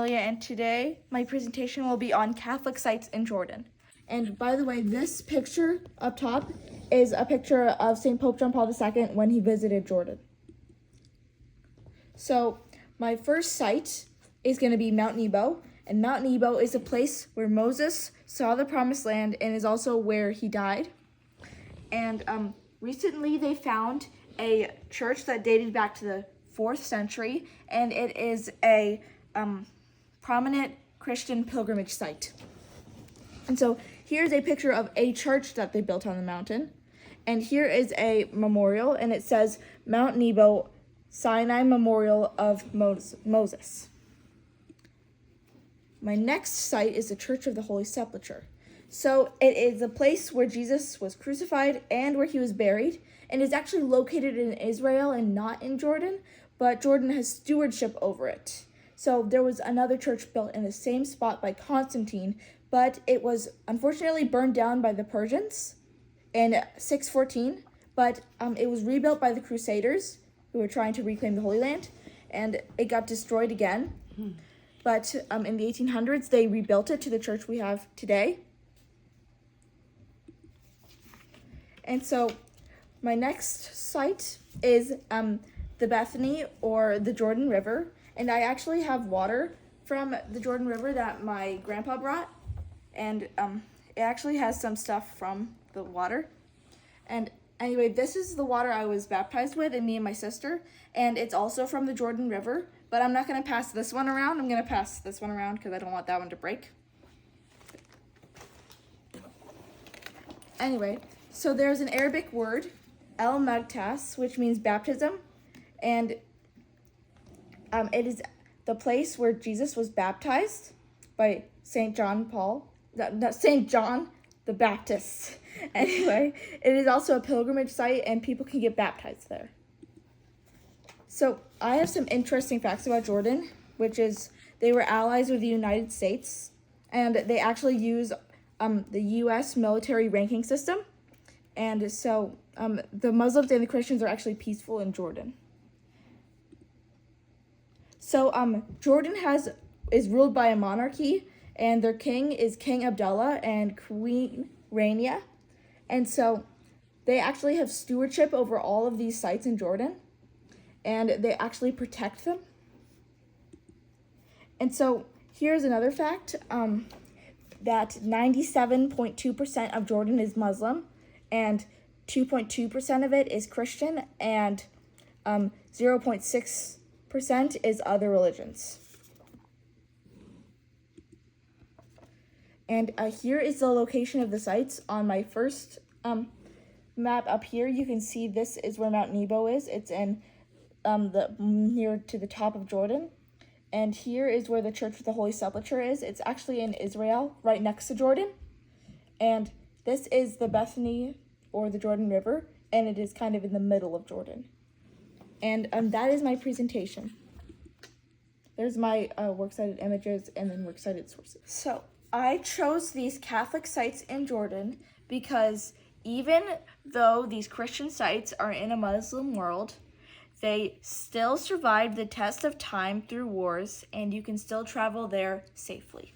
Amelia, and today my presentation will be on Catholic sites in Jordan. And by the way, this picture up top is a picture of St. Pope John Paul II when he visited Jordan. So my first site is going to be Mount Nebo, and Mount Nebo is a place where Moses saw the Promised Land and is also where he died. And recently they found a church that dated back to the 4th century, and it is a prominent Christian pilgrimage site. And so here's a picture of a church that they built on the mountain. And here is a memorial, and it says Mount Nebo Sinai Memorial of Moses. My next site is the Church of the Holy Sepulchre. So it is a place where Jesus was crucified and where he was buried, and is actually located in Israel and not in Jordan, but Jordan has stewardship over it. So there was another church built in the same spot by Constantine, but it was unfortunately burned down by the Persians in 614, but it was rebuilt by the Crusaders, who were trying to reclaim the Holy Land, and it got destroyed again. But in the 1800s, they rebuilt it to the church we have today. And so my next site is the Bethany, or the Jordan River, and I actually have water from the Jordan River that my grandpa brought, and it actually has some stuff from the water. And anyway, this is the water I was baptized with, and me and my sister, and it's also from the Jordan River, but I'm not going to pass this one around. I'm going to pass this one around because I don't want that one to break. Anyway, so there's an Arabic word, El Magtas, which means baptism, and it is the place where Jesus was baptized by St. John the Baptist. Anyway, it is also a pilgrimage site, and people can get baptized there. So I have some interesting facts about Jordan, which is they were allies with the United States, and they actually use the U.S. military ranking system. And so the Muslims and the Christians are actually peaceful in Jordan. So Jordan is ruled by a monarchy, and their king is King Abdullah and Queen Rania. And so they actually have stewardship over all of these sites in Jordan, and they actually protect them. And so here's another fact, that 97.2% of Jordan is Muslim, and 2.2% of it is Christian, and 0.6% is other religions. And here is the location of the sites on my first map up here. You can see this is where Mount Nebo is. It's in near to the top of Jordan. And here is where the Church of the Holy Sepulchre is. It's actually in Israel, right next to Jordan. And this is the Bethany, or the Jordan River, and it is kind of in the middle of Jordan. And that is my presentation. There's my works cited images and then works cited sources. So I chose these Catholic sites in Jordan because even though these Christian sites are in a Muslim world, they still survived the test of time through wars, and you can still travel there safely.